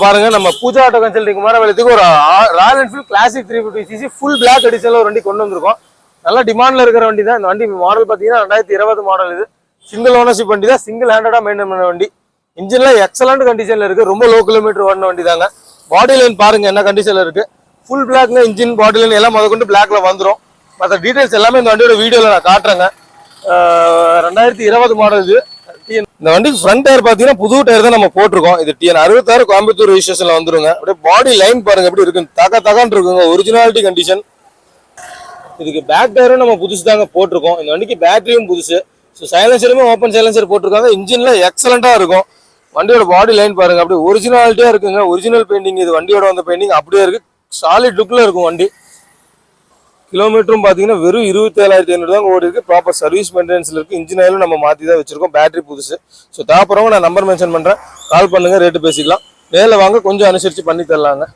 பாருங்க நம்ம Pooja auto consulting குமாரபாளையத்துக்கு ஒரு Royal Enfield Classic 350cc full black எடிஷன்ல ஒரு வண்டி கொண்டு வந்திருக்கோம். நல்லா டிமாண்ட்ல இருக்கிற வண்டி தான். இந்த வண்டி மாடல் பாத்தீங்கன்னா 2020 மாடல். இது சிங்கிள் ஓனர்ஷிப் வண்டி தான். சிங்கிள் ஹேண்டடா மெயின்டைன் பண்ண வண்டி. இன்ஜின்ல எக்ஸலண்ட் கண்டிஷன்ல இருக்கு. ரொம்ப லோ கிலோமீட்டர் ஓடின வண்டி தாங்க. பாடி லைன் பாருங்க என்ன கண்டிஷன்ல இருக்கு. ஃபுல் பிளாக்ங்க. இன்ஜின் பாடி லைன் எல்லாம் முதற்கொண்டு பிளாக்ல வந்துடும். மற்ற டீடைல்ஸ் எல்லாமே இந்த வண்டியோட வீடியோல நான் காட்டுறேங்க. 2020 மாடல் இது. இந்த வண்டிக்கு ஃப்ரண்ட் டயர் பாத்தீங்கன்னா புது டயர் தான் நம்ம போட்டிருக்கோம். இது TN 66 கோயம்புத்தூர் ரெஜிஸ்ட்ரேஷன்ல வந்துருங்க. அப்படியே பாடி லைன் பாருங்க எப்படி இருக்கு. தகான்னு இருக்குங்க. Originality condition. இதுக்கு பேக் டயரும் நம்ம புதுசு தாங்க போட்டிருக்கோம். இந்த வண்டிக்கு பேட்டரியும் புதுசு. ஸோ சைலன்சருமே ஓப்பன் சைலன்சர் போட்டிருக்காங்க. இன்ஜின்ல எக்ஸலண்டா இருக்கும். வண்டியோட பாடி லைன் பாருங்க அப்படியே ஒரிஜினாலிட்டியா இருக்குங்க. Original painting. இது வண்டியோட வந்த பெயிண்டிங் அப்படியே இருக்கு. சாலிட் லுக்ல இருக்கும் வண்டி. கிலோமீட்டரும் பாத்தீங்கன்னா வெறும் 27,500 தான் ஓடி இருக்கு. ப்ராப்பர் சர்வீஸ் மெயின்டெனன்ஸ்ல இருக்கு. இன்ஜின் ஆயிலும் நம்ம மாத்தி தான் வச்சிருக்கோம். பேட்டரி புதுசு. ஸோ தேவைப்படுறவங்க நான் நம்பர் மென்ஷன் பண்றேன். கால் பண்ணுங்க, ரேட்டு பேசிக்கலாம். நேரில் வாங்க, கொஞ்சம் அனுசரிச்சு பண்ணி தரலாங்க.